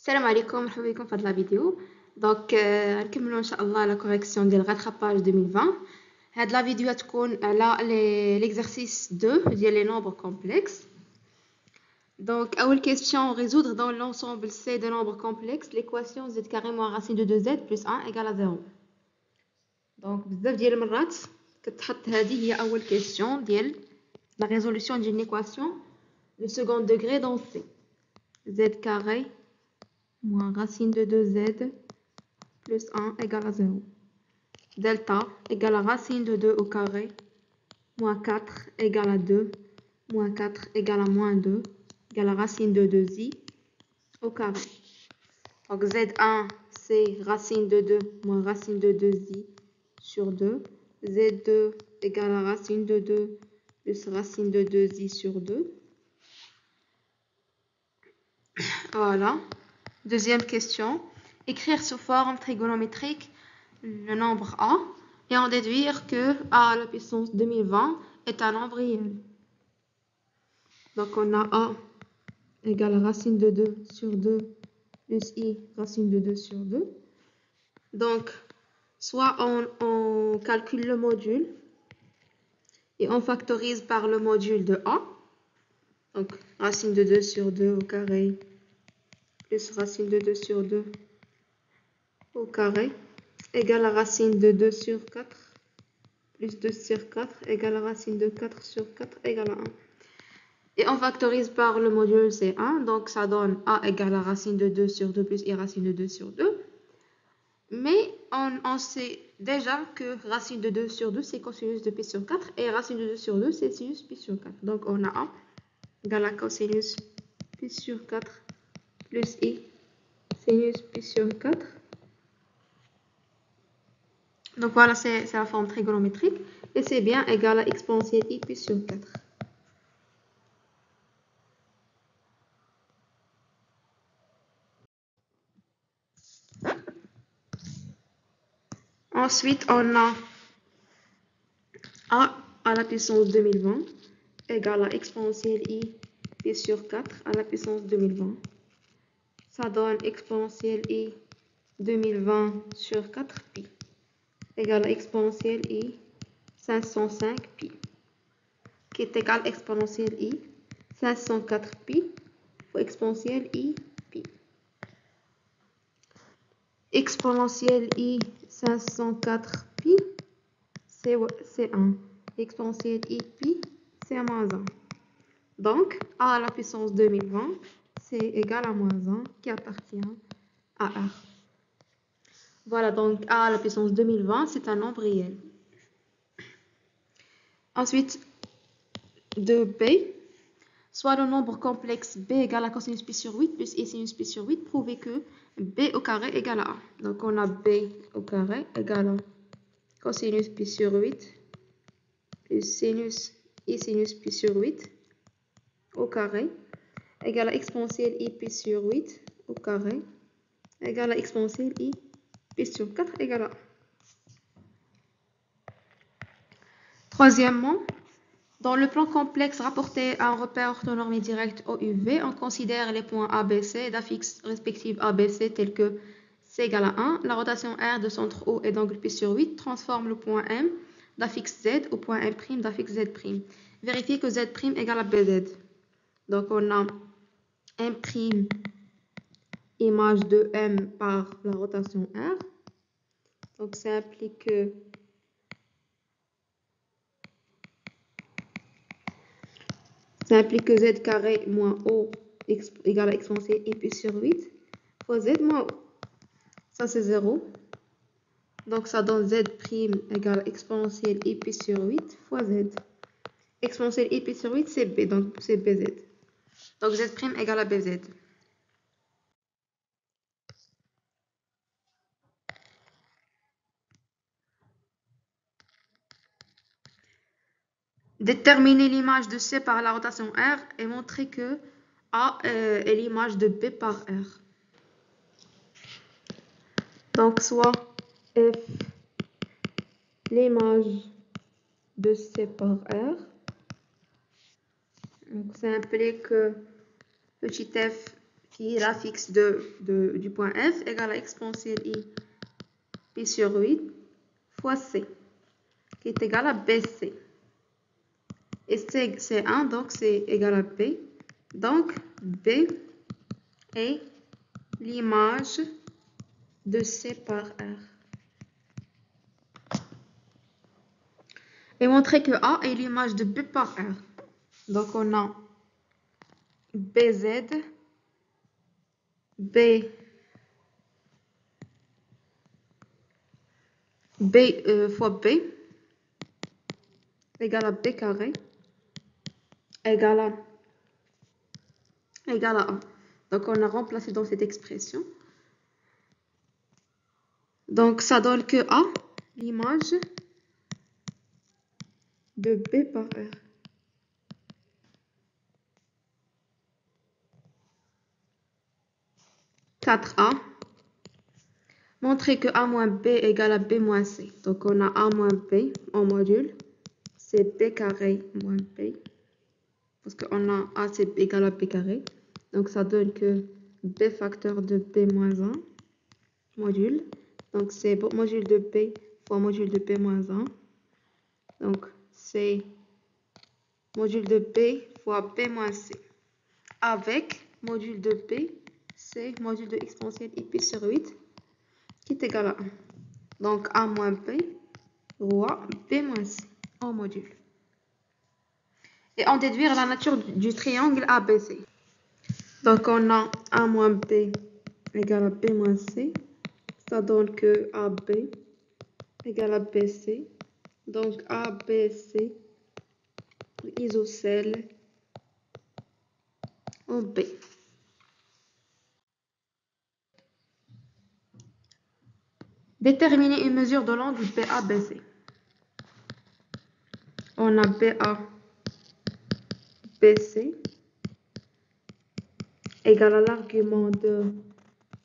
السلام عليكم، مرحبا بكم في هاد لا فيديو. دونك غنكملوا ان شاء الله لا كوريكسيون ديال غاتراباج 2020. هاد لا فيديو تكون على ليكزارسيس 2 ديال لي نومبر كومبلكس. دونك اول كيسيون résoudre dans l'ensemble C de nombres complexes l'équation z carré moins racine de 2z plus 1 égale à 0. دونك بزاف ديال المرات كتحط هذه هي اول كيسيون ديال لا ريزولوسيون ديال ليكواسيون de second degré dans C. Z carré moins racine de 2z plus 1 égale à 0. Delta égale à racine de 2 au carré, moins 4 égale à 2, moins 4 égale à moins 2, égale à racine de 2i au carré. Donc Z1, c'est racine de 2 moins racine de 2i sur 2. Z2 égale à racine de 2 plus racine de 2i sur 2. Voilà. Deuxième question. Écrire sous forme trigonométrique le nombre A et en déduire que A à la puissance 2020 est un nombre réel. Donc on a A égale à racine de 2 sur 2 plus I racine de 2 sur 2. Donc soit on calcule le module et on factorise par le module de A. Donc racine de 2 sur 2 au carré plus racine de 2 sur 2 au carré égale à racine de 2 sur 4 plus 2 sur 4 égale à racine de 4 sur 4 égale à 1. Et on factorise par le module C1, donc ça donne A égale à racine de 2 sur 2 plus I racine de 2 sur 2. Mais on sait déjà que racine de 2 sur 2 c'est cosinus de pi sur 4 et racine de 2 sur 2 c'est sinus pi sur 4. Donc on a A égale à cosinus pi sur 4 plus I sinus pi sur 4. Donc voilà, c'est la forme trigonométrique. Et c'est bien égal à exponentielle I pi sur 4. Ensuite, on a A à la puissance 2020 égale à exponentielle I pi sur 4 à la puissance 2020. Ça donne exponentielle I 2020 sur 4 pi égale à exponentielle I 505 pi qui est égal à exponentielle I 504 pi fois exponentielle I pi. Exponentielle I 504 pi c'est 1. Exponentielle I pi c'est moins 1. Donc A à la puissance 2020 c'est égal à moins 1 qui appartient à R. Voilà, donc A à la puissance 2020 c'est un nombre réel. Ensuite, de B, soit le nombre complexe B égale à cosinus pi sur 8 plus I sinus pi sur 8, prouver que B au carré égale à A. Donc on a B au carré égale à cosinus pi sur 8 plus sinus I sinus pi sur 8 au carré égale à exponentielle I pi sur 8 au carré égale à exponentielle I pi sur 4 égale à 1. Troisièmement, dans le plan complexe rapporté à un repère orthonormé direct OUV, on considère les points ABC d'affixes respectives ABC tels que C égale à 1, la rotation R de centre O et d'angle pi sur 8 transforme le point M d'affixe Z au point M' d'affixe Z'. Vérifiez que Z' égale à BZ. Donc on a M' image de M par la rotation R. Donc ça implique que Z carré moins O égale à exponentielle I pi sur 8 fois Z moins O. Ça c'est 0. Donc ça donne Z' égale à exponentielle I pi sur 8 fois Z. Exponentielle I pi sur 8 c'est B, donc c'est BZ. Donc Z' égale à BZ. Déterminer l'image de C par la rotation R et montrer que A est l'image de B par R. Donc soit F l'image de C par R. Donc ça implique que petit f qui est la fixe du point F égale à exponentielle I pi sur 8 fois C, qui est égal à BC. Et C, c'est 1, donc c'est égal à B. Donc, B est l'image de C par R. Et montrer que A est l'image de B par R. Donc, on a BZ, B fois B égale à B carré égale à A. Donc, on a remplacé dans cette expression. Donc, ça donne que A, l'image de B par R. A. Montrer que A moins B égale à B moins C. Donc, on a A moins B en module. C'est B carré moins B. Parce qu'on a A, c'est égal à B carré. Donc, ça donne que B facteur de B moins 1 module. Donc, c'est module de B fois module de B moins 1. Donc, c'est module de B fois B moins C. Avec module de B, c'est module de exponentielle I pi sur 8 qui est égal à 1. Donc, A moins B fois B moins C en module. Et on déduire la nature du triangle ABC. Donc, on a A moins B égale à B moins C. Ça donne que AB égale à BC. Donc, ABC isocèle en B. Déterminer une mesure de l'angle BABC. On a BABC égale à l'argument de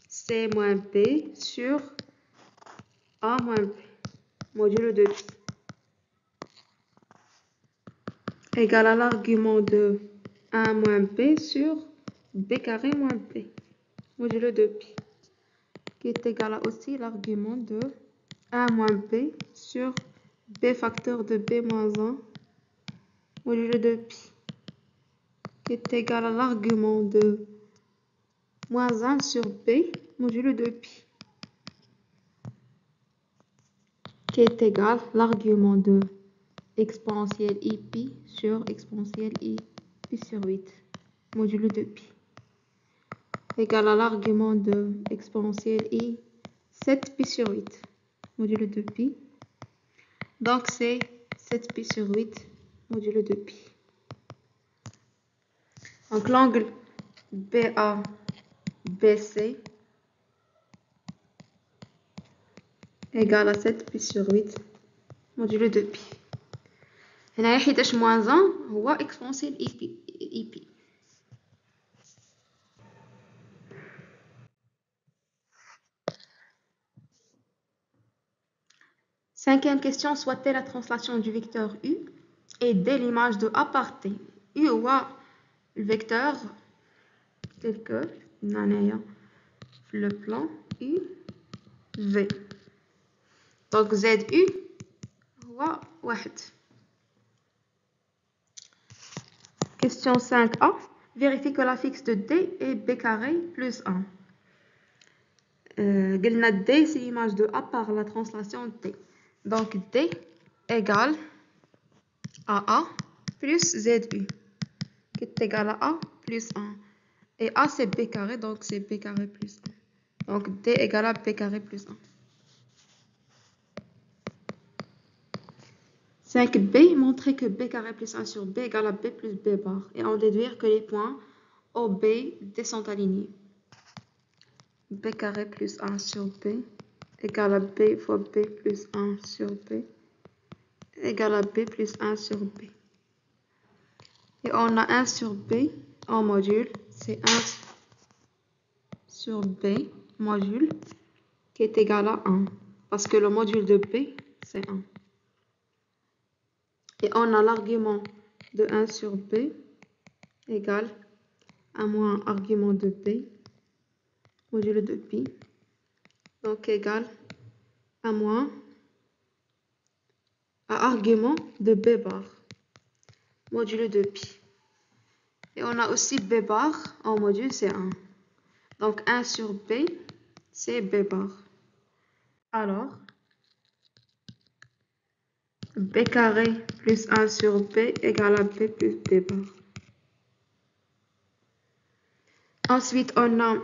C moins B sur A moins B, modulo de pi, égale à l'argument de 1 moins B sur B carré moins B, modulo de pi, qui est égal à aussi l'argument de 1 moins B sur B facteur de B moins 1, modulo de pi, qui est égal à l'argument de moins 1 sur B, modulo de pi, qui est égal à l'argument de exponentielle I pi sur exponentielle I pi sur 8, modulo de pi, égal à l'argument de exponentielle I 7 pi sur 8, modulo de pi. Donc, c'est 7 pi sur 8, modulo de pi. Donc, l'angle BABC égale à 7 pi sur 8, modulo de pi. هنا 11 moins 1 هو exponentielle I pi. Cinquième question, souhaitez la translation du vecteur U et dès l'image de A par T. U ou le vecteur tel que le plan U V. Donc ZU ou 1. Question 5a. Vérifie que la fixe de D est B carré plus 1. D, c'est l'image de A par la translation T. Donc D égale à A plus ZU, qui est égal à A plus 1. Et A, c'est B carré, donc c'est B carré plus 1. Donc D égale à B carré plus 1. 5b, montrer que B carré plus 1 sur B égale à B plus B bar. Et en déduire que les points OB descendent alignés. B carré plus 1 sur B égale à B fois B plus 1 sur B égale à B plus 1 sur B. Et on a 1 sur B en module, c'est 1 sur B module qui est égal à 1. Parce que le module de B, c'est 1. Et on a l'argument de 1 sur B égale à moins argument de B modulo de pi, donc égal à moins à argument de b bar, modulo de pi. Et on a aussi b bar en module, c'est 1. Donc 1 sur b, c'est b bar. Alors, b carré plus 1 sur b égale à b plus b bar. Ensuite, on a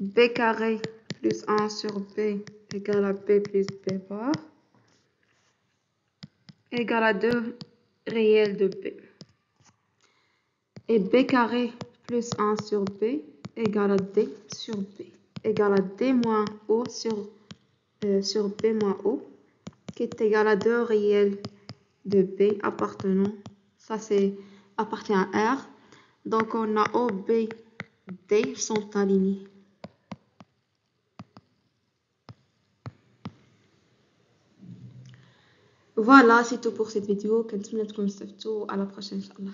b carré plus 1 sur b égale à b plus b bar égale à 2 réel de b. Et b carré plus 1 sur b égale à d sur b égale à d moins o sur b moins o qui est égal à 2 réel de b appartenant, ça c'est appartient à R. Donc on a O, B, D sont alignés. Voilà, c'est tout pour cette vidéo. À la prochaine, Inch'Allah.